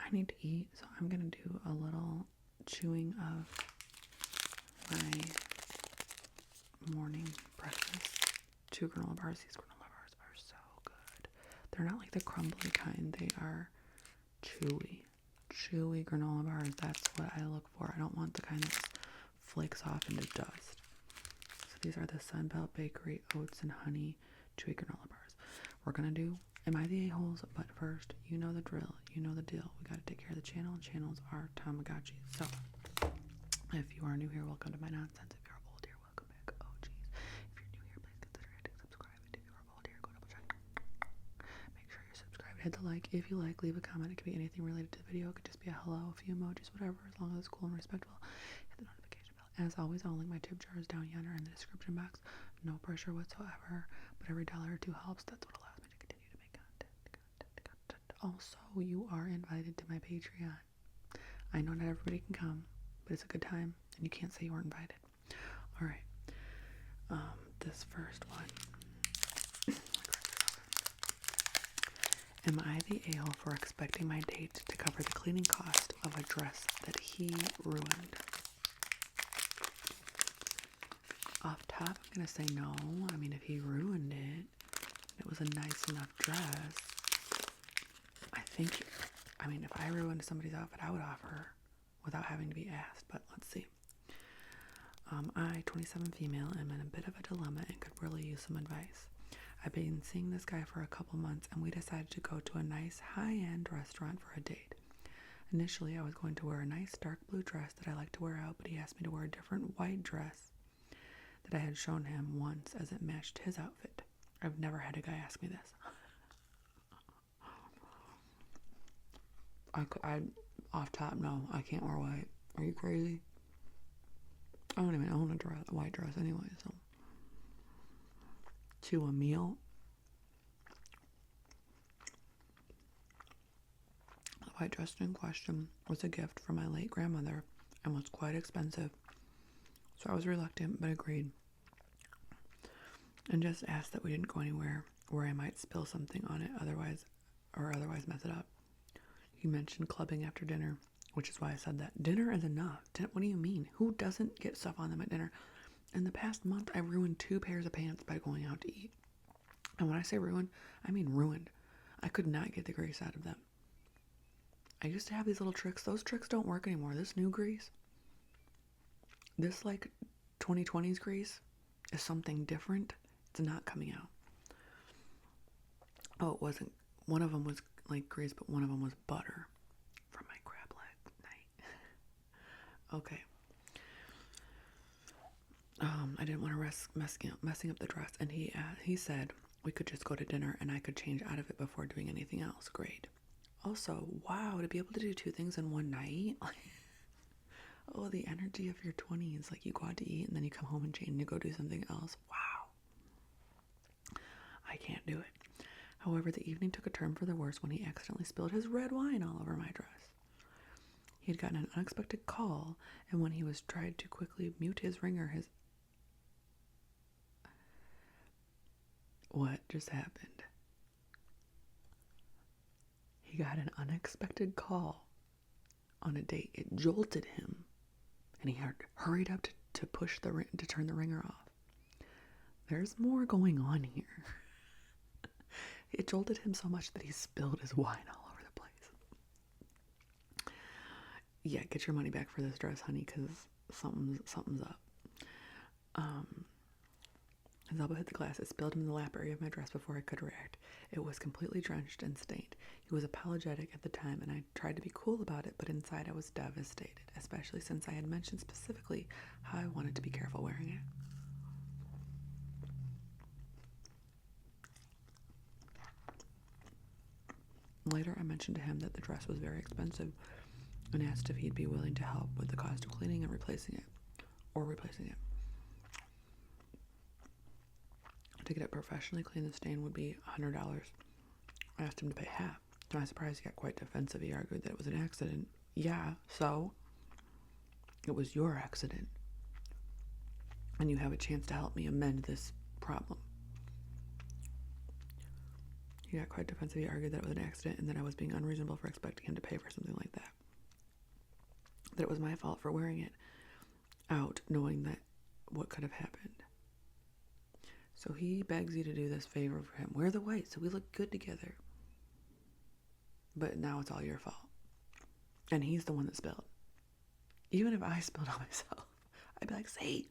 I need to eat, so I'm gonna do a little chewing of my morning breakfast. 2 granola bars. These granola bars are so good. They're not like the crumbly kind. They are chewy granola bars. That's what I look for. I don't want the kind that flakes off into dust. So these are the Sunbelt Bakery oats and honey chewy granola bars. We're gonna do Am I the A-holes? But first, you know the drill. You know the deal. We gotta take care of the channel, and channels are Tamagotchi. So, if you are new here, welcome to my nonsense. If you're old here, welcome back. Oh, jeez. If you're new here, please consider hitting subscribe. And if you are old here, go double check. Make sure you're subscribed. Hit the like. If you like, leave a comment. It could be anything related to the video. It could just be a hello, a few emojis, whatever, as long as it's cool and respectful. Hit the notification bell. As always, I'll link my tip jars down yonder in the description box. No pressure whatsoever, but every $1 or $2 helps. That's what allows me to continue to make content. Also, you are invited to my Patreon. I know not everybody can come, but it's a good time, and you can't say you weren't invited. All right. This first one. Am I the a-hole for expecting my date to cover the cleaning cost of a dress that he ruined? Off top, I'm going to say no. I mean, if he ruined it, it was a nice enough dress. If I ruined somebody's outfit, I would offer without having to be asked, but let's see. I, 27 female, am in a bit of a dilemma and could really use some advice. I've been seeing this guy for a couple months, and we decided to go to a nice high-end restaurant for a date. Initially, I was going to wear a nice dark blue dress that I like to wear out, but he asked me to wear a different white dress that I had shown him once as it matched his outfit. I've never had a guy ask me this. I off top, no, I can't wear white. Are you crazy? I don't even own a white dress anyway, so. To a meal. The white dress in question was a gift from my late grandmother and was quite expensive. So I was reluctant, but agreed. And just asked that we didn't go anywhere where I might spill something on it otherwise mess it up. He mentioned clubbing after dinner, which is why I said that. Dinner is enough. What do you mean? Who doesn't get stuff on them at dinner? In the past month, I ruined 2 pairs of pants by going out to eat. And when I say ruined, I mean ruined. I could not get the grease out of them. I used to have these little tricks. Those tricks don't work anymore. This new grease, this like 2020s grease is something different. It's not coming out. Oh, it wasn't. One of them was like grease, but one of them was butter from my crab leg night. Okay. I didn't want to risk messing up the dress, and he said we could just go to dinner and I could change out of it before doing anything else. Great. Also, wow, to be able to do 2 things in one night. Oh, the energy of your 20s. Like, you go out to eat and then you come home and change and you go do something else. Wow. I can't do it. However, the evening took a turn for the worse when he accidentally spilled his red wine all over my dress. He had gotten an unexpected call, and when he was tried to quickly mute his ringer, What just happened? He got an unexpected call on a date. It jolted him, and he hurried up to turn the ringer off. There's more going on here. It jolted him so much that he spilled his wine all over the place. Yeah, get your money back for this dress, honey, because something's up. His elbow hit the glass. It spilled in the lap area of my dress before I could react. It was completely drenched and stained. He was apologetic at the time, and I tried to be cool about it, but inside I was devastated, especially since I had mentioned specifically how I wanted to be careful wearing it. Later, I mentioned to him that the dress was very expensive and asked if he'd be willing to help with the cost of cleaning and replacing it. To get it professionally cleaned, the stain would be $100. I asked him to pay half. To my surprise, he got quite defensive. He argued that it was an accident. Yeah, so? It was your accident. And you have a chance to help me amend this problem. He got quite defensive. He argued that it was an accident and that I was being unreasonable for expecting him to pay for something like that. That it was my fault for wearing it out, knowing that what could have happened. So he begs you to do this favor for him. Wear the white so we look good together. But now it's all your fault. And he's the one that spilled. Even if I spilled on myself, I'd be like, see,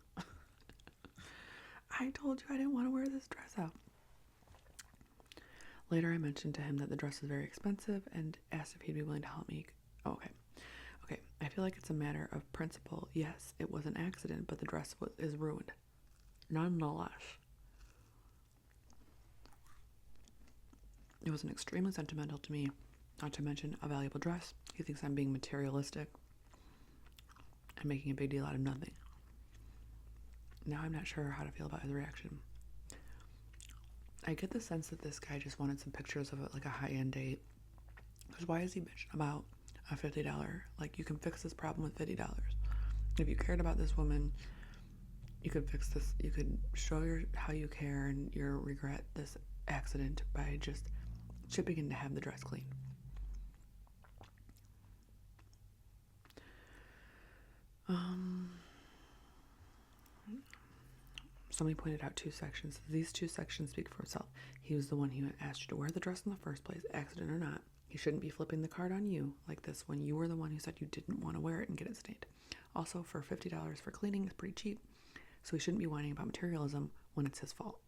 I told you I didn't want to wear this dress out. Later, I mentioned to him that the dress was very expensive and asked if he'd be willing to help me. Okay. I feel like it's a matter of principle. Yes, it was an accident, but the dress is ruined. Nonetheless, it was an extremely sentimental to me, not to mention a valuable dress. He thinks I'm being materialistic and making a big deal out of nothing. Now I'm not sure how to feel about his reaction. I get the sense that this guy just wanted some pictures of it, like a high-end date. Because why is he bitching about a $50? Like, you can fix this problem with $50. If you cared about this woman, you could fix this. You could show how you care and your regret this accident by just chipping in to have the dress clean. Somebody pointed out 2 sections. These 2 sections speak for itself. He was the one who asked you to wear the dress in the first place, accident or not. He shouldn't be flipping the card on you like this when you were the one who said you didn't want to wear it and get it stained. Also, for $50 for cleaning is pretty cheap, so he shouldn't be whining about materialism when it's his fault.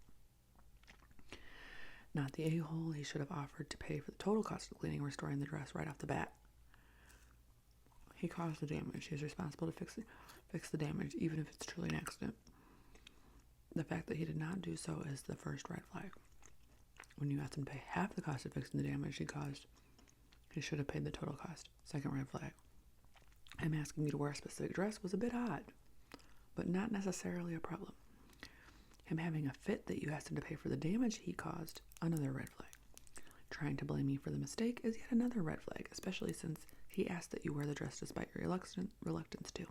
Not the a-hole. He should have offered to pay for the total cost of cleaning and restoring the dress right off the bat. He caused the damage. He's responsible to fix the damage, even if it's truly an accident. The fact that he did not do so is the first red flag. When you asked him to pay half the cost of fixing the damage he caused, he should have paid the total cost. Second red flag. Him asking you to wear a specific dress was a bit odd, but not necessarily a problem. Him having a fit that you asked him to pay for the damage he caused, another red flag. Trying to blame you for the mistake is yet another red flag, especially since he asked that you wear the dress despite your reluctance to.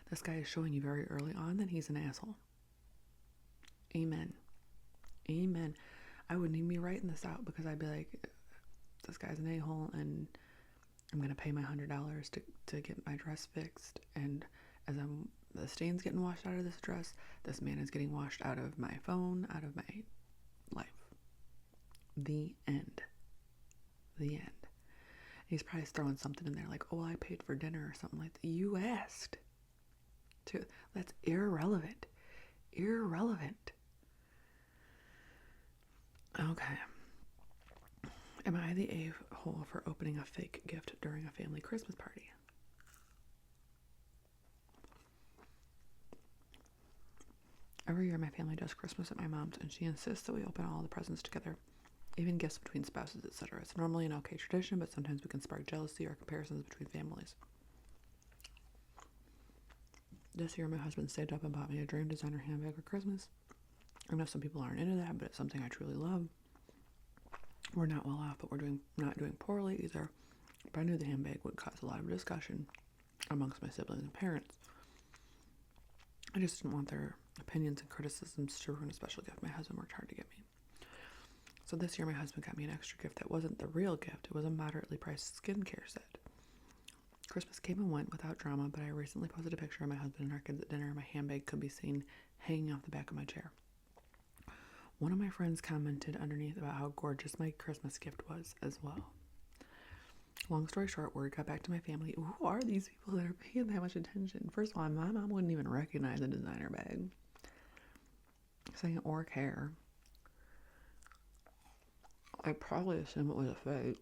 This guy is showing you very early on that he's an asshole. Amen. I wouldn't even be writing this out because I'd be like, this guy's an a-hole and I'm going to pay my $100 to get my dress fixed. And as the stains getting washed out of this dress, this man is getting washed out of my phone, out of my life. The end. He's probably throwing something in there like, oh, I paid for dinner or something like that. You asked. That's irrelevant. Okay. Am I the a-hole for opening a fake gift during a family Christmas party? Every year my family does Christmas at my mom's and she insists that we open all the presents together, even gifts between spouses, etc. It's normally an okay tradition, but sometimes we can spark jealousy or comparisons between families. This year my husband saved up and bought me a dream designer handbag for Christmas. I know some people aren't into that, but it's something I truly love. We're not well off, but we're not doing poorly either. But I knew the handbag would cause a lot of discussion amongst my siblings and parents. I just didn't want their opinions and criticisms to ruin a special gift my husband worked hard to get me. So this year my husband got me an extra gift that wasn't the real gift. It was a moderately priced skincare set. Christmas came and went without drama, but I recently posted a picture of my husband and our kids at dinner, and my handbag could be seen hanging off the back of my chair. One of my friends commented underneath about how gorgeous my Christmas gift was as well. Long story short, word got back to my family. Who are these people that are paying that much attention? First of all, my mom wouldn't even recognize a designer bag. Second, or care. I probably assume it was a fake.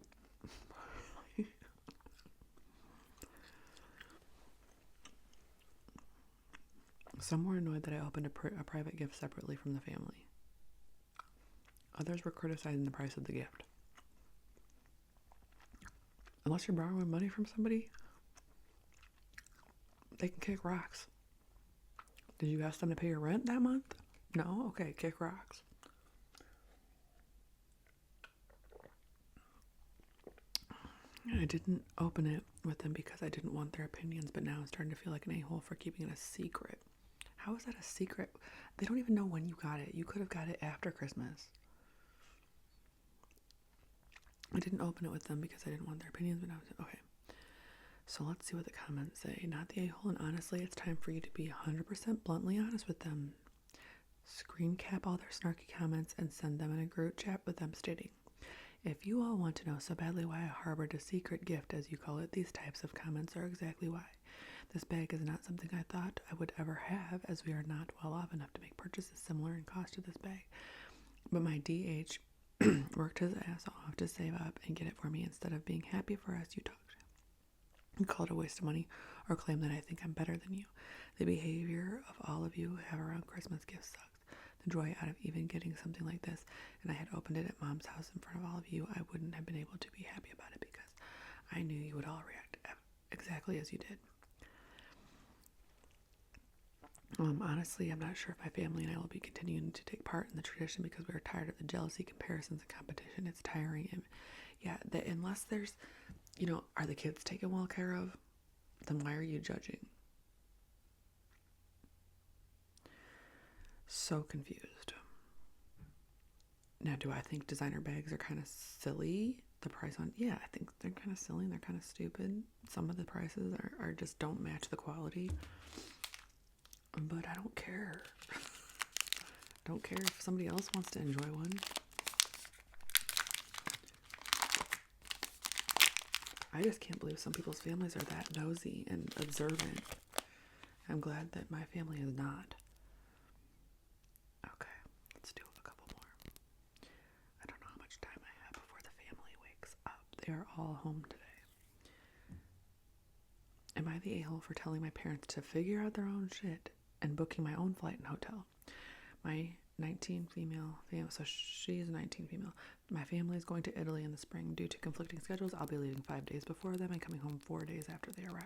Some were annoyed that I opened a private gift separately from the family. Others were criticizing the price of the gift. Unless you're borrowing money from somebody, they can kick rocks. Did you ask them to pay your rent that month? No? Okay, kick rocks. I didn't open it with them because I didn't want their opinions, but now I'm starting to feel like an a-hole for keeping it a secret. How is that a secret? They don't even know when you got it. You could have got it after Christmas. I didn't open it with them because I didn't want their opinions, but I was okay. So let's see what the comments say. Not the a-hole, and honestly, it's time for you to be 100% bluntly honest with them. Screen cap all their snarky comments and send them in a group chat with them stating, if you all want to know so badly why I harbored a secret gift, as you call it, these types of comments are exactly why. This bag is not something I thought I would ever have, as we are not well off enough to make purchases similar in cost to this bag. But my DH worked his ass off to save up and get it for me instead of being happy for us. You talked. You call it a waste of money or claim that I think I'm better than you. The behavior of all of you who have around Christmas gifts sucks. The joy out of even getting something like this, and I had opened it at Mom's house in front of all of you, I wouldn't have been able to be happy about it because I knew you would all react exactly as you did. Honestly, I'm not sure if my family and I will be continuing to take part in the tradition because we're tired of the jealousy, comparisons, and competition. It's tiring. And yeah, unless there's, are the kids taken well care of? Then why are you judging? So confused. Now, do I think designer bags are kind of silly? The price on, yeah, I think they're kind of silly and they're kind of stupid. Some of the prices are just don't match the quality. But I don't care. Don't care if somebody else wants to enjoy one. I just can't believe some people's families are that nosy and observant. I'm glad that my family is not. Okay, let's do a couple more. I don't know how much time I have before the family wakes up. They are all home today. Am I the a-hole for telling my parents to figure out their own shit and booking my own flight and hotel? My 19 female family, so she's 19 female. My family is going to Italy in the spring. Due to conflicting schedules, I'll be leaving 5 days before them and coming home 4 days after they arrive.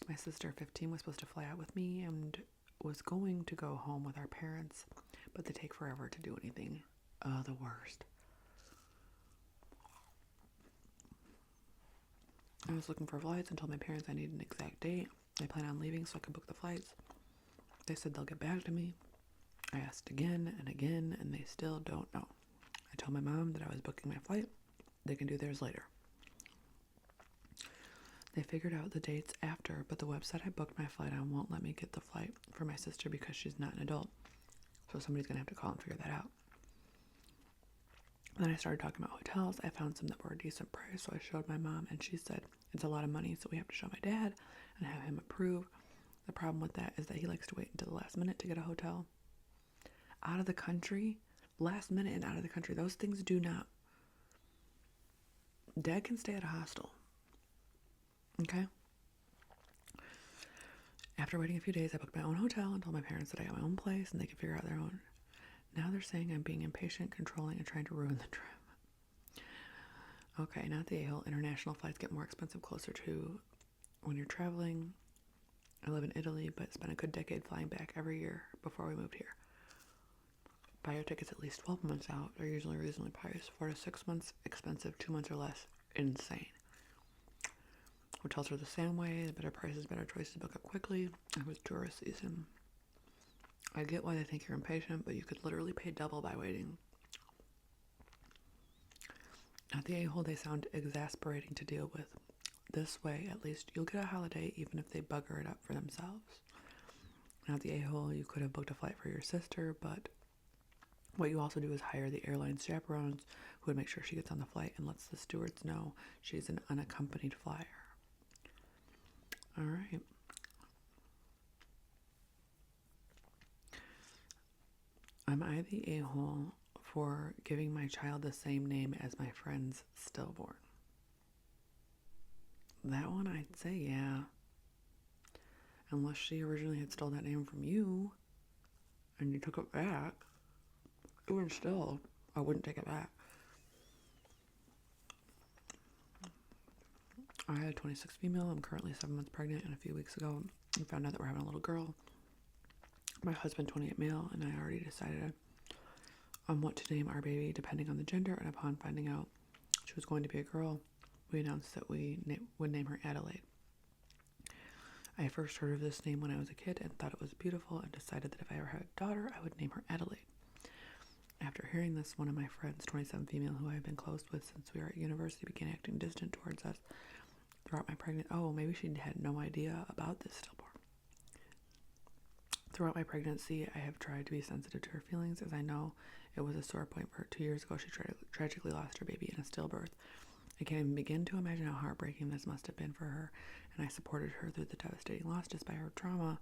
My sister, 15, was supposed to fly out with me and was going to go home with our parents, but they take forever to do anything. The worst. I was looking for flights and told my parents I need an exact date. I plan on leaving so I can book the flights. They said they'll get back to me. I asked again and again, and they still don't know. I told my mom that I was booking my flight. They can do theirs later. They figured out the dates after, but the website I booked my flight on won't let me get the flight for my sister because she's not an adult. So somebody's going to have to call and figure that out. Then I started talking about hotels. I found some that were a decent price, so I showed my mom, and she said, it's a lot of money, so we have to show my dad and have him approve. The problem with that is that he likes to wait until the last minute to get a hotel. Out of the country, last minute and out of the country, those things do not. Dad can stay at a hostel. Okay? After waiting a few days, I booked my own hotel and told my parents that I got my own place and they could figure out their own. Now they're saying I'm being impatient, controlling, and trying to ruin the trip. Okay, not the a-hole. International flights get more expensive closer to when you're traveling. I live in Italy, but spent a good decade flying back every year before we moved here. Buy your tickets at least 12 months out. They're usually reasonably priced. 4 to 6 months expensive, 2 months or less. Insane. Hotels are the same way. The better prices, better choices. Book up quickly. It was tourist season. I get why they think you're impatient, but you could literally pay double by waiting. At the a-hole, they sound exasperating to deal with. This way, at least, you'll get a holiday even if they bugger it up for themselves. At the a-hole, you could have booked a flight for your sister, but what you also do is hire the airline's chaperones who would make sure she gets on the flight and lets the stewards know she's an unaccompanied flyer. All right. Am I the a-hole for giving my child the same name as my friend's stillborn? That one, I'd say yeah. Unless she originally had stole that name from you and you took it back. Even still, I wouldn't take it back. I had a 26 female. I'm currently 7 months pregnant, and a few weeks ago, we found out that we're having a little girl. My husband, 28 male, and I already decided on what to name our baby depending on the gender, and upon finding out she was going to be a girl, we announced that we would name her Adelaide. I first heard of this name when I was a kid and thought it was beautiful and decided that if I ever had a daughter, I would name her Adelaide. After hearing this, one of my friends, 27 female, who I've been close with since we were at university, began acting distant towards us throughout my pregnancy. Oh, maybe she had no idea about this stillborn. Throughout my pregnancy, I have tried to be sensitive to her feelings, as I know it was a sore point for her. 2 years ago, she tragically lost her baby in a stillbirth. I can't even begin to imagine how heartbreaking this must have been for her, and I supported her through the devastating loss. Despite her trauma,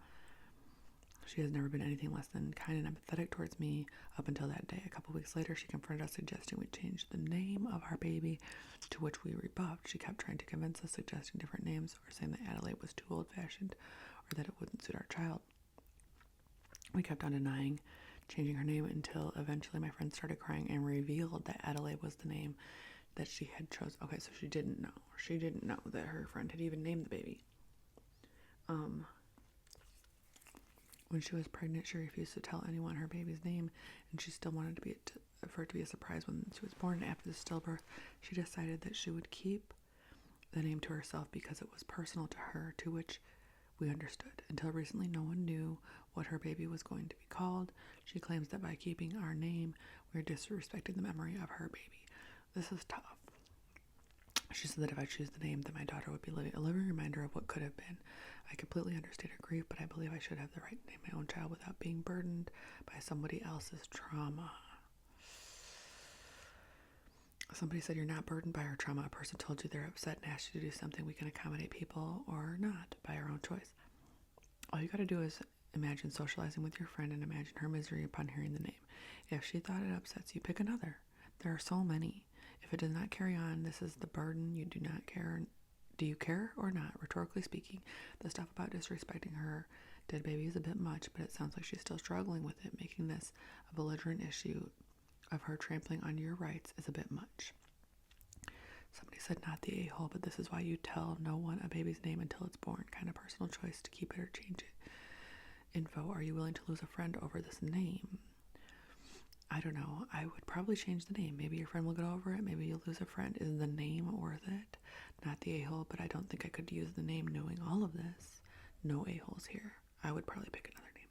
she has never been anything less than kind and empathetic towards me up until that day. A couple weeks later, she confronted us, suggesting we change the name of our baby, to which we rebuffed. She kept trying to convince us, suggesting different names, or saying that Adelaide was too old-fashioned, or that it wouldn't suit our child. We kept on denying changing her name until eventually my friend started crying and revealed that Adelaide was the name that she had chosen. Okay, so she didn't know. She didn't know that her friend had even named the baby. When she was pregnant, she refused to tell anyone her baby's name, and she still wanted for it to be a surprise when she was born. After the stillbirth, she decided that she would keep the name to herself because it was personal to her, to which we understood. Until recently, no one knew what her baby was going to be called. She claims that by keeping our name, we're disrespecting the memory of her baby. This is tough. She said that if I choose the name, then my daughter would be a living reminder of what could have been. I completely understand her grief, but I believe I should have the right to name my own child without being burdened by somebody else's trauma. Somebody said, you're not burdened by her trauma. A person told you they're upset and asked you to do something. We can accommodate people or not by our own choice. All you got to do is imagine socializing with your friend and imagine her misery upon hearing the name. If she thought it upsets you, pick another. There are so many. If it does not carry on, this is the burden. You do not care. Do you care or not? Rhetorically speaking, the stuff about disrespecting her dead baby is a bit much, but it sounds like she's still struggling with it. Making this a belligerent issue of her trampling on your rights is a bit much. Somebody said, not the a-hole, but this is why you tell no one a baby's name until it's born. Kind of personal choice to keep it or change it. Info, are you willing to lose a friend over this name? I don't know. I would probably change the name. Maybe your friend will get over it. Maybe you'll lose a friend. Is the name worth it? Not the a-hole, but I don't think I could use the name knowing all of this. No a-holes here. I would probably pick another name.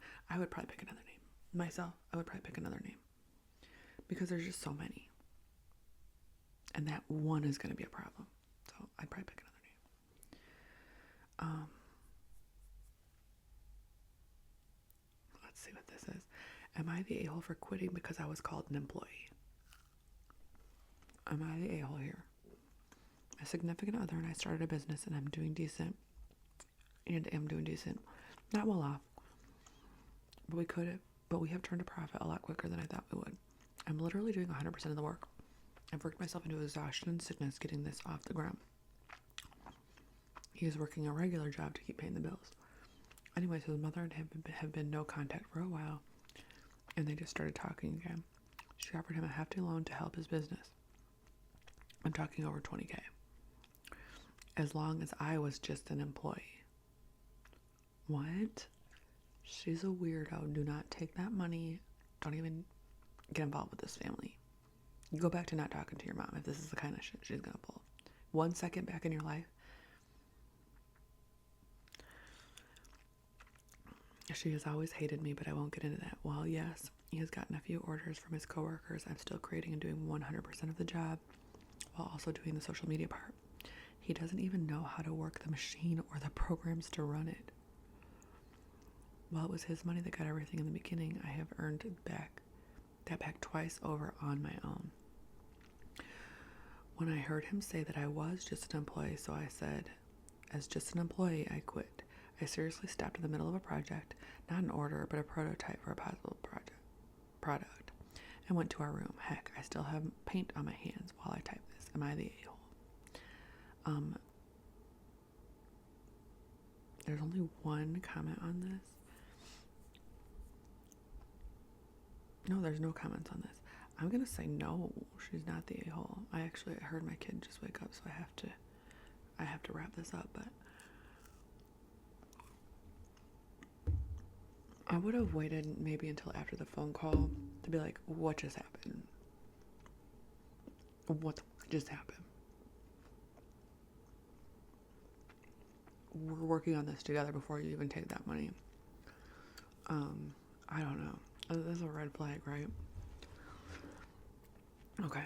Myself, I would probably pick another name. Because there's just so many. And that one is going to be a problem. So I'd probably pick another name. Let's see what this is. Am I the a-hole for quitting because I was called an employee? Am I the a-hole here? My significant other and I started a business and I'm doing decent. Not well off. But we have turned a profit a lot quicker than I thought we would. I'm literally doing 100% of the work. I've worked myself into exhaustion and sickness getting this off the ground. He is working a regular job to keep paying the bills. Anyways, his mother and him have been no contact for a while, and they just started talking again. She offered him a hefty loan to help his business. I'm talking over $20,000. As long as I was just an employee. What? She's a weirdo. Do not take that money. Don't even get involved with this family. You go back to not talking to your mom if this is the kind of shit she's gonna pull. 1 second back in your life. She has always hated me, but I won't get into that. Well, yes, he has gotten a few orders from his coworkers. I'm still creating and doing 100% of the job while also doing the social media part. He doesn't even know how to work the machine or the programs to run it. While it was his money that got everything in the beginning, I have earned that back twice over on my own. When I heard him say that I was just an employee, so I said, as just an employee, I quit. I seriously stopped in the middle of a project, not an order, but a prototype for a possible product, and went to our room. Heck, I still have paint on my hands while I type this. Am I the a-hole? There's only one comment on this. No, there's no comments on this. I'm gonna say no, she's not the a-hole. I heard my kid just wake up, so I have to wrap this up, but I would have waited maybe until after the phone call to be like, what just happened? What just happened? We're working on this together before you even take that money. I don't know. That's a red flag, right? Okay.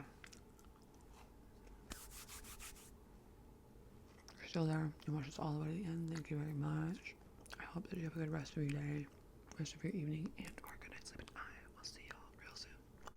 If you're still there, you watch this all the way to the end. Thank you very much. I hope that you have a good rest of your day, rest of your evening, and or good night sleep. And